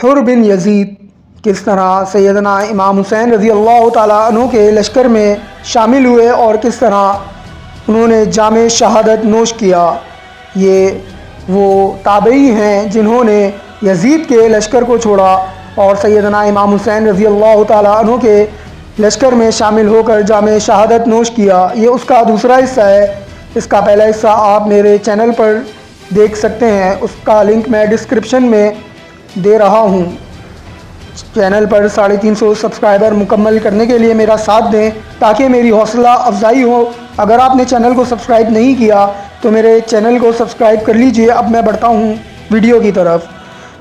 حر بن یزید کس طرح سیدنا امام حسین رضی اللہ تعالیٰ عنہ کے لشکر میں شامل ہوئے اور کس طرح انہوں نے جام شہادت نوش کیا۔ یہ وہ تابعی ہیں جنہوں نے یزید کے لشکر کو چھوڑا اور سیدنا امام حسین رضی اللہ تعالیٰ عنہ کے لشکر میں شامل ہو کر جام شہادت نوش کیا۔ یہ اس کا دوسرا حصہ ہے۔ اس کا پہلا حصہ آپ میرے چینل پر دیکھ سکتے ہیں، اس کا لنک میں ڈسکرپشن میں دے رہا ہوں۔ چینل پر 350 سبسکرائبر مکمل کرنے کے لیے میرا ساتھ دیں تاکہ میری حوصلہ افزائی ہو۔ اگر آپ نے چینل کو سبسکرائب نہیں کیا تو میرے چینل کو سبسکرائب کر لیجئے۔ اب میں بڑھتا ہوں ویڈیو کی طرف۔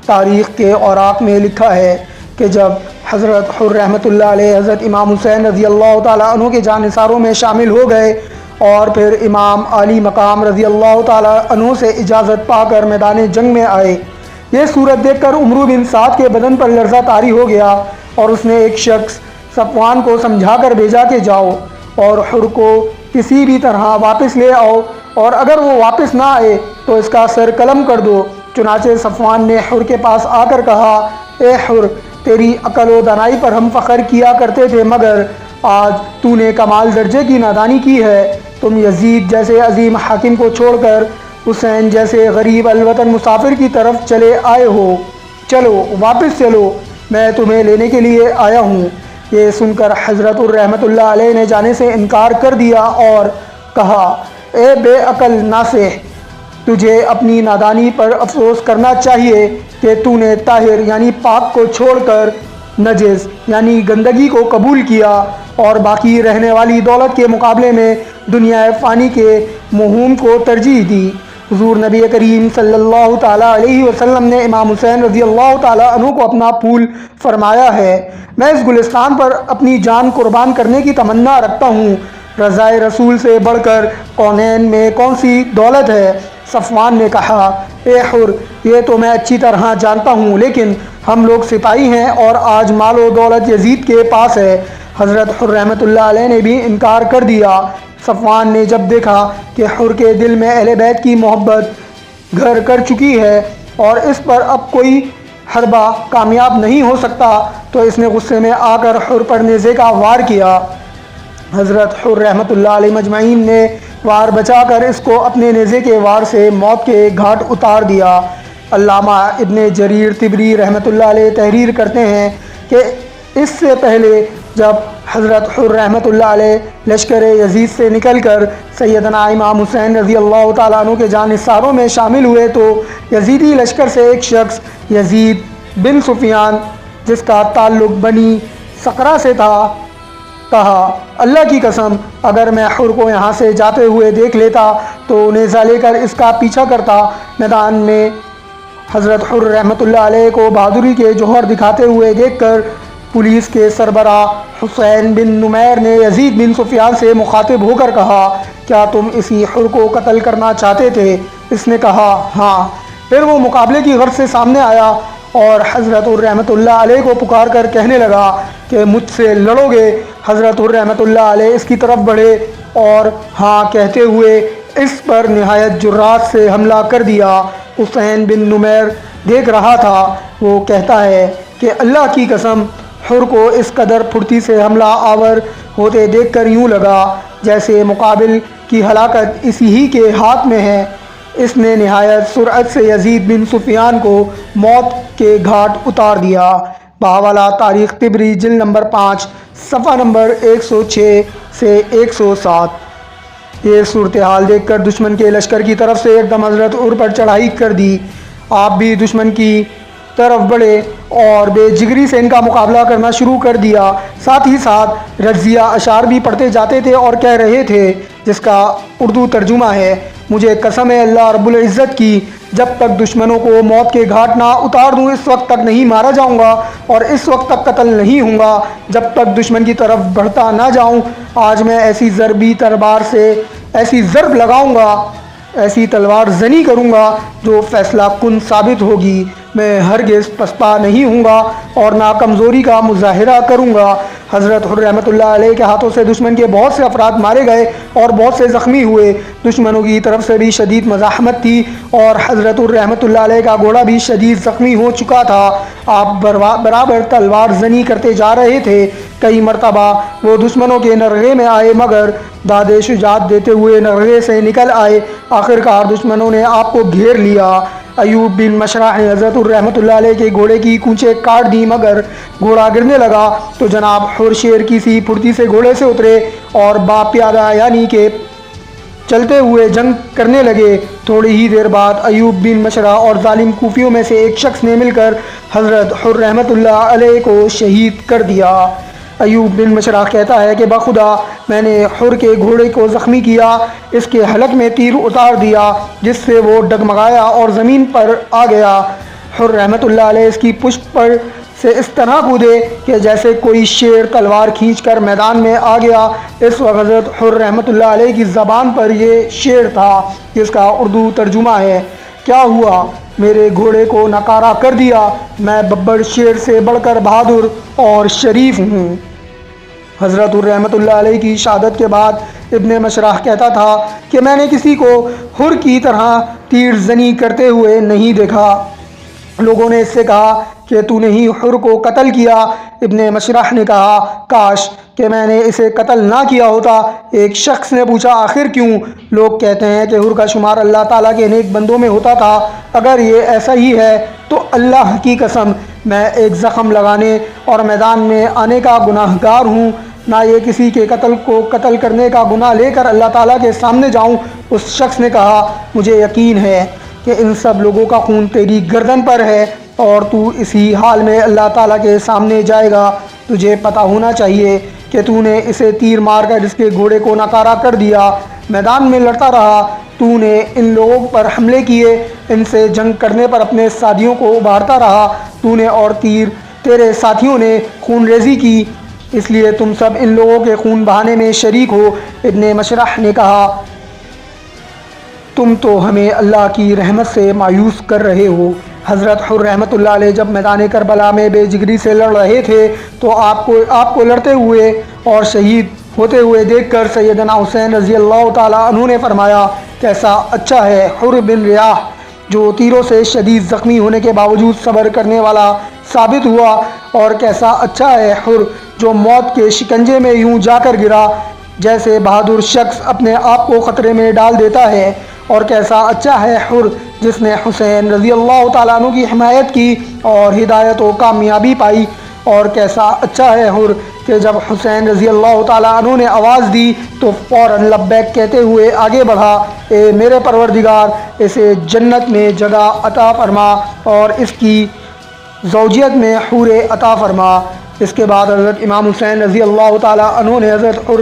تاریخ کے اوراق میں لکھا ہے کہ جب حضرت حر رحمۃ اللہ علیہ حضرت امام حسین رضی اللہ تعالیٰ عنہ کے جانثاروں میں شامل ہو گئے اور پھر امام علی مقام رضی اللہ تعالیٰ عنہ سے اجازت پا کر میدان جنگ میں آئے، یہ صورت دیکھ کر عمرو بن سعد کے بدن پر لرزہ طاری ہو گیا اور اس نے ایک شخص صفوان کو سمجھا کر بھیجا کہ جاؤ اور حر کو کسی بھی طرح واپس لے آؤ، اور اگر وہ واپس نہ آئے تو اس کا سر قلم کر دو۔ چنانچہ صفوان نے حر کے پاس آ کر کہا، اے حر، تیری عقل و دانائی پر ہم فخر کیا کرتے تھے، مگر آج تو نے کمال درجے کی نادانی کی ہے۔ تم یزید جیسے عظیم حاکم کو چھوڑ کر حسین جیسے غریب الوطن مسافر کی طرف چلے آئے ہو۔ چلو واپس چلو، میں تمہیں لینے کے لیے آیا ہوں۔ یہ سن کر حضرت رحمۃ اللہ علیہ نے جانے سے انکار کر دیا اور کہا، اے بے عقل ناصح، تجھے اپنی نادانی پر افسوس کرنا چاہیے کہ تو نے طاہر یعنی پاک کو چھوڑ کر نجس یعنی گندگی کو قبول کیا اور باقی رہنے والی دولت کے مقابلے میں دنیا فانی کے مہوم کو ترجیح دی۔ حضور نبی کریم صلی اللہ تعالیٰ علیہ وسلم نے امام حسین رضی اللہ تعالیٰ عنہ کو اپنا پھول فرمایا ہے۔ میں اس گلستان پر اپنی جان قربان کرنے کی تمنا رکھتا ہوں۔ رضائے رسول سے بڑھ کر کونین میں کون سی دولت ہے؟ صفوان نے کہا، اے حر، یہ تو میں اچھی طرح جانتا ہوں، لیکن ہم لوگ سپاہی ہیں اور آج مال و دولت یزید کے پاس ہے۔ حضرت حر رحمۃ اللہ علیہ نے بھی انکار کر دیا۔ صفوان نے جب دیکھا کہ حر کے دل میں اہل بیت کی محبت گھر کر چکی ہے اور اس پر اب کوئی حربہ کامیاب نہیں ہو سکتا، تو اس نے غصے میں آ کر حر پر نیزے کا وار کیا۔ حضرت حر رحمۃ اللہ علیہ مجمعین نے وار بچا کر اس کو اپنے نیزے کے وار سے موت کے گھاٹ اتار دیا۔ علامہ ابن جریر طبری رحمۃ اللہ علیہ تحریر کرتے ہیں کہ اس سے پہلے جب حضرت حر رحمۃ اللہ علیہ لشکر یزید سے نکل کر سیدنا امام حسین رضی اللہ تعالیٰ عنہ کے جانثاروں میں شامل ہوئے تو یزیدی لشکر سے ایک شخص یزید بن سفیان جس کا تعلق بنی سقرہ سے تھا، کہا، اللہ کی قسم، اگر میں حر کو یہاں سے جاتے ہوئے دیکھ لیتا تو نیزہ لے کر اس کا پیچھا کرتا۔ میدان میں حضرت حر رحمۃ اللہ علیہ کو بہادری کے جوہر دکھاتے ہوئے دیکھ کر پولیس کے سربراہ حسین بن نمیر نے یزید بن سفیان سے مخاطب ہو کر کہا، کیا تم اسی حر کو قتل کرنا چاہتے تھے؟ اس نے کہا، ہاں۔ پھر وہ مقابلے کی غرض سے سامنے آیا اور حضرت رحمۃ اللہ علیہ کو پکار کر کہنے لگا کہ مجھ سے لڑو گے؟ حضرت رحمۃ اللہ علیہ اس کی طرف بڑھے اور ہاں کہتے ہوئے اس پر نہایت جرات سے حملہ کر دیا۔ حسین بن نمیر دیکھ رہا تھا۔ وہ کہتا ہے کہ اللہ کی قسم، حر کو اس قدر پھرتی سے حملہ آور ہوتے دیکھ کر یوں لگا جیسے مقابل کی ہلاکت اسی ہی کے ہاتھ میں ہے۔ اس نے نہایت سرعت سے یزید بن سفیان کو موت کے گھاٹ اتار دیا۔ بحوالہ تاریخ طبری جلد نمبر 5 صفحہ نمبر 106 سے 107۔ یہ صورتحال دیکھ کر دشمن کے لشکر کی طرف سے ایک دم حضرت حر پر چڑھائی کر دی۔ آپ بھی دشمن کی طرف بڑھے اور بے جگری سے ان کا مقابلہ کرنا شروع کر دیا۔ ساتھ ہی ساتھ رجزیہ اشعار بھی پڑھتے جاتے تھے اور کہہ رہے تھے، جس کا اردو ترجمہ ہے، مجھے قسم ہے اللہ رب العزت کی، جب تک دشمنوں کو موت کے گھاٹ نہ اتار دوں اس وقت تک نہیں مارا جاؤں گا اور اس وقت تک قتل نہیں ہوں گا جب تک دشمن کی طرف بڑھتا نہ جاؤں۔ آج میں ایسی ضربی تلوار سے ایسی ضرب لگاؤں گا، ایسی تلوار زنی کروں گا جو فیصلہ کن ثابت ہوگی۔ میں ہرگز پسپا نہیں ہوں گا اور نہ کمزوری کا مظاہرہ کروں گا۔ حضرت حر رحمۃ اللہ علیہ کے ہاتھوں سے دشمن کے بہت سے افراد مارے گئے اور بہت سے زخمی ہوئے۔ دشمنوں کی طرف سے بھی شدید مزاحمت تھی اور حضرت حر رحمۃ اللہ علیہ کا گھوڑا بھی شدید زخمی ہو چکا تھا۔ آپ برابر تلوار زنی کرتے جا رہے تھے۔ کئی مرتبہ وہ دشمنوں کے نرغے میں آئے مگر داد شجاعت دیتے ہوئے نرغے سے نکل آئے۔ آخرکار دشمنوں نے آپ کو گھیر لیا۔ ایوب بن مشرح نے حضرت رحمۃ اللہ علیہ کے گھوڑے کی کونچیں کاٹ دی مگر گھوڑا گرنے لگا تو جناب حر شیر کی سی پھرتی سے گھوڑے سے اترے اور باپیادہ یعنی کہ چلتے ہوئے جنگ کرنے لگے۔ تھوڑی ہی دیر بعد ایوب بن مشرح اور ظالم کوفیوں میں سے ایک شخص نے مل کر حضرت حر رحمۃ اللہ علیہ کو شہید کر دیا۔ ایوب بن مشرح کہتا ہے کہ بخدا میں نے حر کے گھوڑے کو زخمی کیا، اس کے حلق میں تیر اتار دیا جس سے وہ ڈگمگایا اور زمین پر آ گیا۔ حر رحمۃ اللہ علیہ اس کی پشت پر سے اس طرح کودے کہ جیسے کوئی شیر تلوار کھینچ کر میدان میں آ گیا۔ اس وقت حضرت حر رحمۃ اللہ علیہ کی زبان پر یہ شعر تھا جس کا اردو ترجمہ ہے: کیا ہوا میرے گھوڑے کو ناکارہ کر دیا، میں ببر شیر سے بڑھ کر بہادر اور شریف ہوں۔ حضرت رحمۃ اللہ علیہ کی شہادت کے بعد ابن مشرح کہتا تھا کہ میں نے کسی کو حر کی طرح تیر زنی کرتے ہوئے نہیں دیکھا۔ لوگوں نے اس سے کہا کہ تو نے ہی حر کو قتل کیا۔ ابن مشرح نے کہا کاش کہ میں نے اسے قتل نہ کیا ہوتا۔ ایک شخص نے پوچھا آخر کیوں؟ لوگ کہتے ہیں کہ حر کا شمار اللہ تعالیٰ کے نیک بندوں میں ہوتا تھا۔ اگر یہ ایسا ہی ہے تو اللہ کی قسم میں ایک زخم لگانے اور میدان میں آنے کا گناہ گار ہوں، نہ یہ کسی کے قتل کرنے کا گناہ لے کر اللہ تعالیٰ کے سامنے جاؤں۔ اس شخص نے کہا مجھے یقین ہے کہ ان سب لوگوں کا خون تیری گردن پر ہے اور تو اسی حال میں اللہ تعالیٰ کے سامنے جائے گا۔ تجھے پتہ ہونا چاہیے کہ تو نے اسے تیر مار کر اس کے گھوڑے کو ناکارہ کر دیا، میدان میں لڑتا رہا، تو نے ان لوگوں پر حملے کیے، ان سے جنگ کرنے پر اپنے ساتھیوں کو ابھارتا رہا، تو نے اور تیرے ساتھیوں نے خون ریزی کی، اس لیے تم سب ان لوگوں کے خون بہانے میں شریک ہو۔ ابن مشرح نے کہا تم تو ہمیں اللہ کی رحمت سے مایوس کر رہے ہو۔ حضرت حر رحمۃ اللہ علیہ جب میدان کربلا میں بے جگری سے لڑ رہے تھے تو آپ کو لڑتے ہوئے اور شہید ہوتے ہوئے دیکھ کر سیدنا حسین رضی اللہ تعالیٰ عنہ نے فرمایا کیسا اچھا ہے حر بن ریاح جو تیروں سے شدید زخمی ہونے کے باوجود صبر کرنے والا ثابت ہوا، اور کیسا اچھا ہے حر جو موت کے شکنجے میں یوں جا کر گرا جیسے بہادر شخص اپنے آپ کو خطرے میں ڈال دیتا ہے، اور کیسا اچھا ہے حر جس نے حسین رضی اللہ تعالیٰ عنہ کی حمایت کی اور ہدایت و کامیابی پائی، اور کیسا اچھا ہے حر کہ جب حسین رضی اللہ تعالیٰ عنہ نے آواز دی تو فوراً لبیک کہتے ہوئے آگے بڑھا، اے میرے پروردگار اسے جنت میں جگہ عطا فرما اور اس کی زوجیت میں حور عطا فرما۔ اس کے بعد حضرت امام حسین رضی اللہ تعالیٰ عنہ نے حضرت حر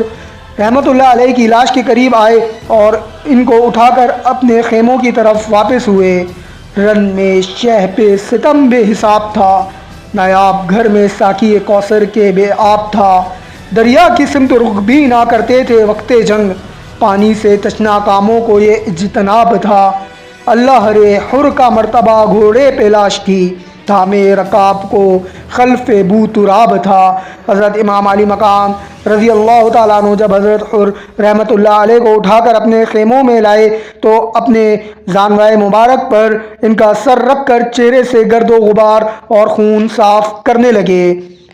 رحمۃ اللہ علیہ کی لاش کے قریب آئے اور ان کو اٹھا کر اپنے خیموں کی طرف واپس ہوئے۔ رن میں شہ پہ ستم بے حساب تھا، نایاب گھر میں ساقی کوثر کے بے آب تھا، دریا کی سمت رخ بھی نہ کرتے تھے وقت جنگ، پانی سے تشنا کاموں کو یہ اجتناب تھا، اللہ رے حر کا مرتبہ گھوڑے پہ لاش تھی، تھامے رکاب کو خلف بو تراب تھا۔ حضرت امام علی مقام رضی اللہ تعالیٰ عنہ جب حضرت حر رحمۃ اللہ علیہ کو اٹھا کر اپنے خیموں میں لائے تو اپنے زانوائے مبارک پر ان کا سر رکھ کر چہرے سے گرد و غبار اور خون صاف کرنے لگے۔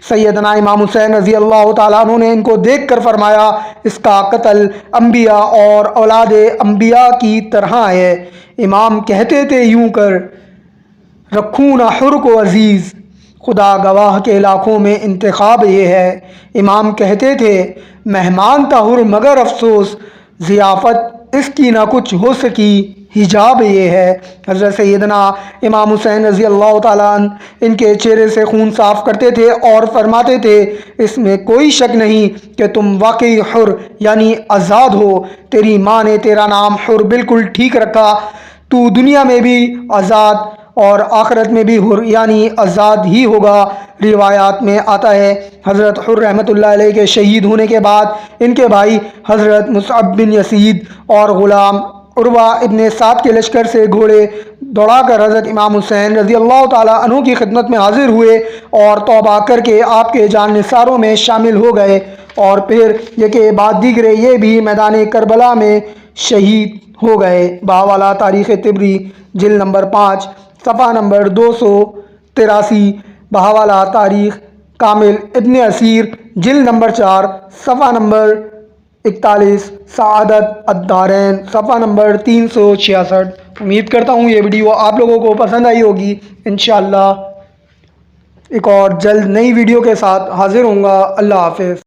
سیدنا امام حسین رضی اللہ تعالیٰ عنہ نے ان کو دیکھ کر فرمایا اس کا قتل انبیاء اور اولاد انبیاء کی طرح ہے۔ امام کہتے تھے یوں کر رکھوں نہ حر کو عزیز، خدا گواہ کے لاکھوں میں انتخاب یہ ہے۔ امام کہتے تھے مہمان تھا حر مگر افسوس، ضیافت اس کی نہ کچھ ہو سکی، حجاب یہ ہے۔ حضرت سیدنا امام حسین رضی اللہ تعالیٰ عنہ ان کے چہرے سے خون صاف کرتے تھے اور فرماتے تھے اس میں کوئی شک نہیں کہ تم واقعی حر یعنی آزاد ہو، تیری ماں نے تیرا نام حر بالکل ٹھیک رکھا، تو دنیا میں بھی آزاد اور آخرت میں بھی حر یعنی آزاد ہی ہوگا۔ روایات میں آتا ہے حضرت حر رحمۃ اللہ علیہ کے شہید ہونے کے بعد ان کے بھائی حضرت مصعب بن یزید اور غلام عروہ ابن سعد کے لشکر سے گھوڑے دوڑا کر حضرت امام حسین رضی اللہ تعالیٰ عنہ کی خدمت میں حاضر ہوئے اور توبہ کر کے آپ کے جان نثاروں میں شامل ہو گئے، اور پھر یکے بعد دیگرے یہ بھی میدان کربلا میں شہید ہو گئے۔ بحوالہ تاریخ طبری جلد نمبر 5 صفحہ نمبر 283، بحوالہ تاریخ کامل ابن اسیر جلد نمبر 4 صفحہ نمبر 41، سعادت الدارین صفحہ نمبر 366۔ امید کرتا ہوں یہ ویڈیو آپ لوگوں کو پسند آئی ہوگی۔ انشاءاللہ ایک اور جلد نئی ویڈیو کے ساتھ حاضر ہوں گا۔ اللہ حافظ۔